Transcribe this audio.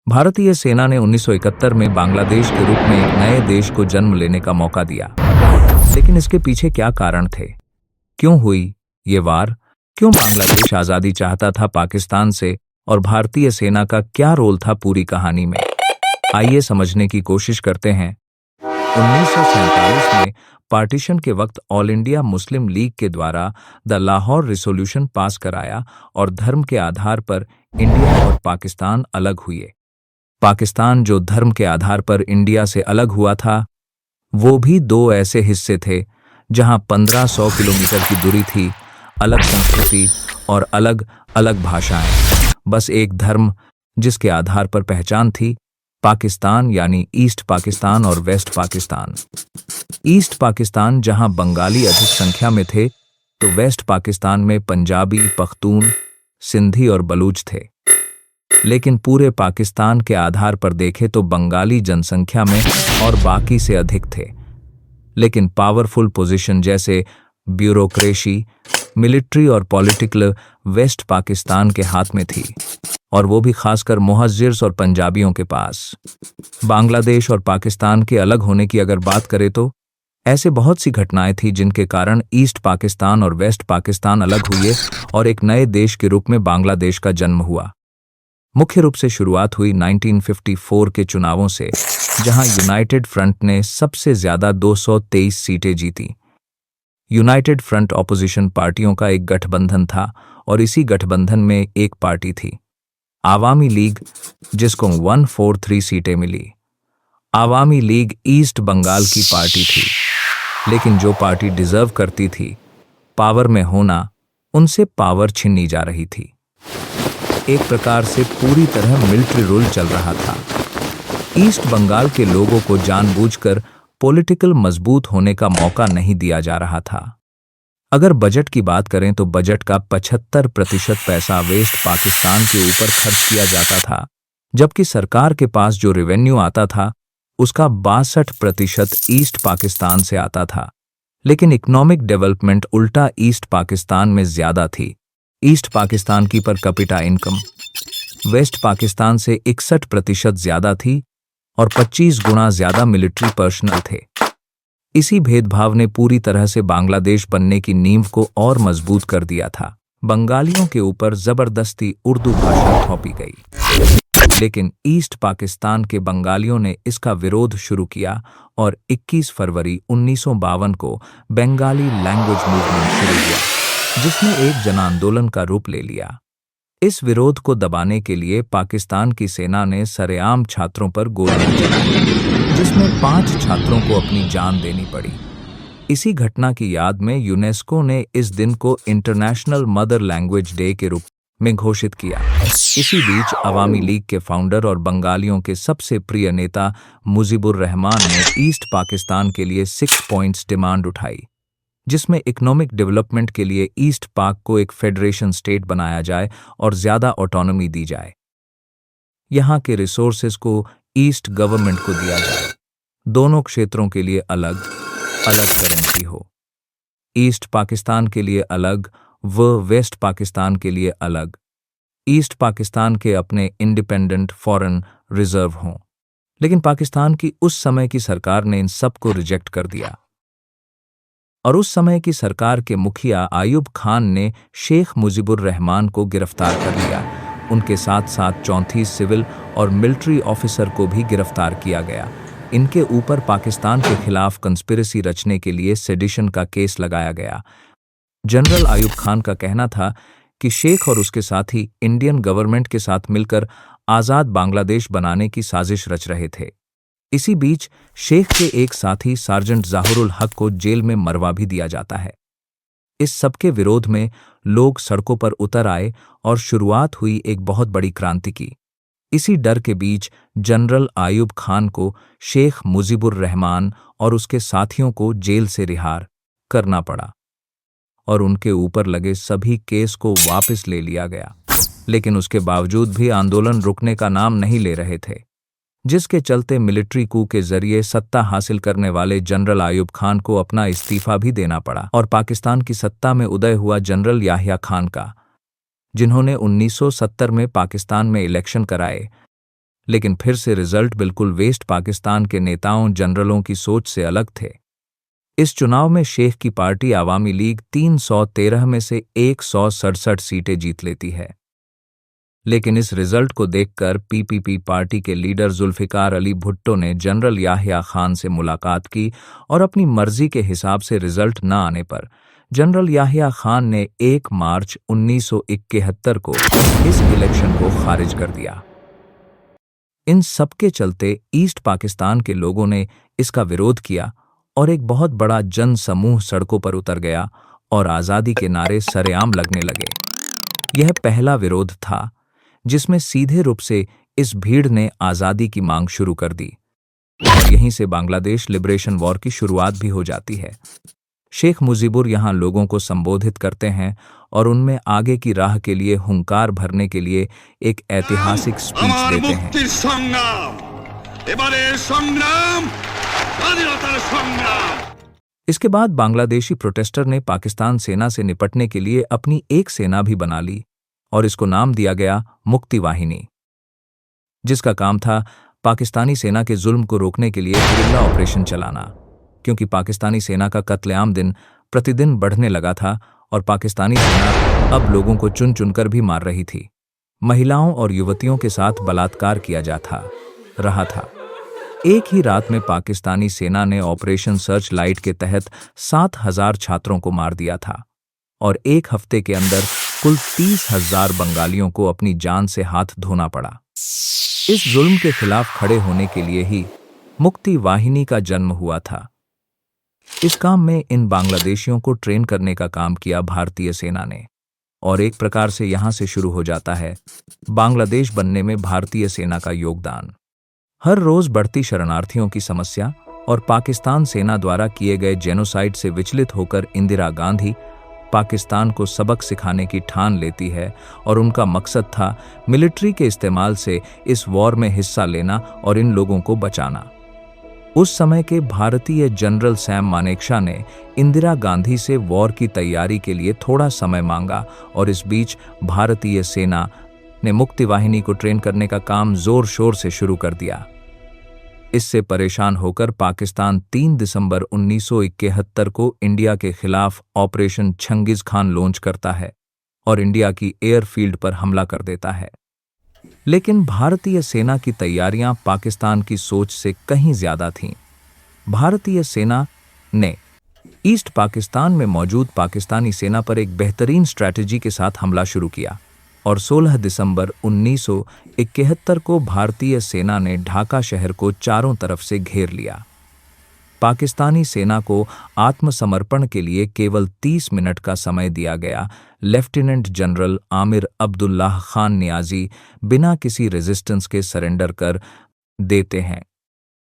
भारतीय सेना ने 1971 में बांग्लादेश के रूप में एक नए देश को जन्म लेने का मौका दिया। लेकिन इसके पीछे क्या कारण थे? क्यों हुई ये वार? क्यों बांग्लादेश आज़ादी चाहता था पाकिस्तान से, और भारतीय सेना का क्या रोल था पूरी कहानी में? आइए समझने की कोशिश करते हैं। 1947 में पार्टीशन के वक्त ऑल इंडिया मुस्लिम लीग के द्वारा द लाहौर रिसोल्यूशन पास कराया और धर्म के आधार पर इंडिया और पाकिस्तान अलग हुए। पाकिस्तान जो धर्म के आधार पर इंडिया से अलग हुआ था, वो भी दो ऐसे हिस्से थे जहां 1500 किलोमीटर की दूरी थी, अलग संस्कृति और अलग अलग भाषाएं, बस एक धर्म जिसके आधार पर पहचान थी, पाकिस्तान यानी ईस्ट पाकिस्तान और वेस्ट पाकिस्तान। ईस्ट पाकिस्तान जहां बंगाली अधिक संख्या में थे, तो वेस्ट पाकिस्तान में पंजाबी, पख्तून, सिंधी और बलूच थे। लेकिन पूरे पाकिस्तान के आधार पर देखें तो बंगाली जनसंख्या में और बाकी से अधिक थे। लेकिन पावरफुल पोजीशन जैसे ब्यूरोक्रेसी, मिलिट्री और पॉलिटिकल वेस्ट पाकिस्तान के हाथ में थी, और वो भी खासकर मुहज्जिर्स और पंजाबियों के पास। बांग्लादेश और पाकिस्तान के अलग होने की अगर बात करें तो ऐसे बहुत सी घटनाएं थी जिनके कारण ईस्ट पाकिस्तान और वेस्ट पाकिस्तान अलग हुए और एक नए देश के रूप में बांग्लादेश का जन्म हुआ। मुख्य रूप से शुरुआत हुई 1954 के चुनावों से, जहां यूनाइटेड फ्रंट ने सबसे ज्यादा 223 सीटें जीती। यूनाइटेड फ्रंट ऑपोजिशन पार्टियों का एक गठबंधन था और इसी गठबंधन में एक पार्टी थी, आवामी लीग, जिसको 143 सीटें मिली। आवामी लीग ईस्ट बंगाल की पार्टी थी, लेकिन जो पार्टी डिजर्व करती थी पावर में होना, उनसे पावर छीनी जा रही थी। एक प्रकार से पूरी तरह मिलिट्री रूल चल रहा था। ईस्ट बंगाल के लोगों को जानबूझकर पॉलिटिकल मजबूत होने का मौका नहीं दिया जा रहा था। अगर बजट की बात करें तो बजट का 75% पैसा वेस्ट पाकिस्तान के ऊपर खर्च किया जाता था, जबकि सरकार के पास जो रेवेन्यू आता था उसका 62% ईस्ट पाकिस्तान से आता था। लेकिन इकोनॉमिक डेवलपमेंट उल्टा ईस्ट पाकिस्तान में ज्यादा थी। ईस्ट पाकिस्तान की per capita income waste Pakistan से 61% ज्यादा थी और 25 गुना ज्यादा मिलिट्री पर्सनल थे। इसी भेदभाव ने पूरी तरह से बांग्लादेश बनने की नींव को और मजबूत कर दिया था। बंगालियों के ऊपर जबरदस्ती उर्दू भाषा थोपी गई, लेकिन ईस्ट पाकिस्तान के बंगालियों ने इसका विरोध शुरू किया और 21 फरवरी 1952 को बंगाली लैंग्वेज मूवमेंट शुरू हुआ, जिसने एक जन आंदोलन का रूप ले लिया। इस विरोध को दबाने के लिए पाकिस्तान की सेना ने सरेआम छात्रों पर गोलियां चलाई, जिसमें 5 छात्रों को अपनी जान देनी पड़ी। इसी घटना की याद में यूनेस्को ने इस दिन को इंटरनेशनल मदर लैंग्वेज डे के रूप में घोषित किया। इसी बीच अवामी लीग के फाउंडर और बंगालियों के सबसे प्रिय नेता मुजीबुर रहमान ने ईस्ट पाकिस्तान के लिए 6 पॉइंट्स डिमांड उठाई, जिसमें इकोनॉमिक डेवलपमेंट के लिए ईस्ट पाक को एक फेडरेशन स्टेट बनाया जाए और ज्यादा ऑटोनॉमी दी जाए। यहाँ के रिसोर्सेज को ईस्ट गवर्नमेंट को दिया जाए। दोनों क्षेत्रों के लिए अलग अलग करेंसी हो, ईस्ट पाकिस्तान के लिए अलग व वेस्ट पाकिस्तान के लिए अलग। ईस्ट पाकिस्तान के अपने इंडिपेंडेंट फॉरेन रिजर्व हों। लेकिन पाकिस्तान की उस समय की सरकार ने इन सब को रिजेक्ट कर दिया, और उस समय की सरकार के मुखिया आयुब खान ने शेख मुजीबुर रहमान को गिरफ्तार कर लिया। उनके साथ साथ 34 सिविल और मिलिट्री ऑफिसर को भी गिरफ्तार किया गया। इनके ऊपर पाकिस्तान के खिलाफ कंस्पिरेसी रचने के लिए सेडिशन का केस लगाया गया। जनरल आयुब खान का कहना था कि शेख और उसके साथी इंडियन गवर्नमेंट के साथ मिलकर आज़ाद बांग्लादेश बनाने की साजिश रच रहे थे। इसी बीच शेख के एक साथी सार्जेंट ज़ाहुरुल हक को जेल में मरवा भी दिया जाता है। इस सबके विरोध में लोग सड़कों पर उतर आए और शुरुआत हुई एक बहुत बड़ी क्रांति की। इसी डर के बीच जनरल आयुब खान को शेख मुजीबुर रहमान और उसके साथियों को जेल से रिहा करना पड़ा और उनके ऊपर लगे सभी केस को वापस ले लिया गया। लेकिन उसके बावजूद भी आंदोलन रुकने का नाम नहीं ले रहे थे, जिसके चलते मिलिट्री कू के जरिए सत्ता हासिल करने वाले जनरल आयुब खान को अपना इस्तीफा भी देना पड़ा और पाकिस्तान की सत्ता में उदय हुआ जनरल याहिया खान का, जिन्होंने 1970 में पाकिस्तान में इलेक्शन कराए, लेकिन फिर से रिजल्ट बिल्कुल वेस्ट पाकिस्तान के नेताओं जनरलों की सोच से अलग थे। इस चुनाव में शेख की पार्टी आवामी लीग 313 में से 167 सीटें जीत लेती है। लेकिन इस रिजल्ट को देखकर पीपीपी पार्टी के लीडर जुल्फिकार अली भुट्टो ने जनरल याहिया खान से मुलाकात की और अपनी मर्जी के हिसाब से रिजल्ट न आने पर जनरल याहिया खान ने 1 मार्च 1971 को इस इलेक्शन को खारिज कर दिया। इन सबके चलते ईस्ट पाकिस्तान के लोगों ने इसका विरोध किया और एक बहुत बड़ा जन समूह सड़कों पर उतर गया और आज़ादी के नारे सरेआम लगने लगे। यह पहला विरोध था जिसमें सीधे रूप से इस भीड़ ने आज़ादी की मांग शुरू कर दी और यहीं से बांग्लादेश लिबरेशन वॉर की शुरुआत भी हो जाती है। शेख मुजीबुर यहाँ लोगों को संबोधित करते हैं और उनमें आगे की राह के लिए हुंकार भरने के लिए एक ऐतिहासिक स्पीच देते हैं। इसके बाद बांग्लादेशी प्रोटेस्टर ने पाकिस्तान सेना से निपटने के लिए अपनी एक सेना भी बना ली और इसको नाम दिया गया मुक्ति वाहिनी, जिसका काम था पाकिस्तानी सेना के जुल्म को रोकने के लिए गुरिल्ला ऑपरेशन चलाना। क्योंकि पाकिस्तानी सेना का कत्लेआम दिन प्रतिदिन बढ़ने लगा था और पाकिस्तानी सेना अब लोगों को चुन चुनकर भी मार रही थी। महिलाओं और युवतियों के साथ बलात्कार किया जाता रहा था। एक ही रात में पाकिस्तानी सेना ने ऑपरेशन सर्च लाइट के तहत 7,000 छात्रों को मार दिया था और एक हफ्ते के अंदर कुल 30,000 बंगालियों को अपनी जान से हाथ धोना पड़ा। इस जुल्म के खिलाफ खड़े होने के लिए ही मुक्ति वाहिनी का जन्म हुआ था। इस काम में इन बांग्लादेशियों को ट्रेन करने का काम किया भारतीय सेना ने और एक प्रकार से यहां से शुरू हो जाता है बांग्लादेश बनने में भारतीय सेना का योगदान। हर रोज बढ़ती शरणार्थियों की समस्या और पाकिस्तान सेना द्वारा किए गए जेनोसाइड से विचलित होकर इंदिरा गांधी पाकिस्तान को सबक सिखाने की ठान लेती है और उनका मकसद था मिलिट्री के इस्तेमाल से इस वॉर में हिस्सा लेना और इन लोगों को बचाना। उस समय के भारतीय जनरल सैम मानेकशॉ ने इंदिरा गांधी से वॉर की तैयारी के लिए थोड़ा समय मांगा और इस बीच भारतीय सेना ने मुक्ति वाहिनी को ट्रेन करने का काम जोर शोर से शुरू कर दिया। इससे परेशान होकर पाकिस्तान 3 दिसंबर 1971 को इंडिया के खिलाफ ऑपरेशन चंगेज खान लॉन्च करता है और इंडिया की एयरफील्ड पर हमला कर देता है। लेकिन भारतीय सेना की तैयारियां पाकिस्तान की सोच से कहीं ज्यादा थीं। भारतीय सेना ने ईस्ट पाकिस्तान में मौजूद पाकिस्तानी सेना पर एक बेहतरीन स्ट्रैटेजी के साथ हमला शुरू किया और 16 दिसंबर 1971 को भारतीय सेना ने ढाका शहर को चारों तरफ से घेर लिया। पाकिस्तानी सेना को आत्मसमर्पण के लिए केवल 30 मिनट का समय दिया गया। लेफ्टिनेंट जनरल आमिर अब्दुल्लाह खान नियाजी बिना किसी रेजिस्टेंस के सरेंडर कर देते हैं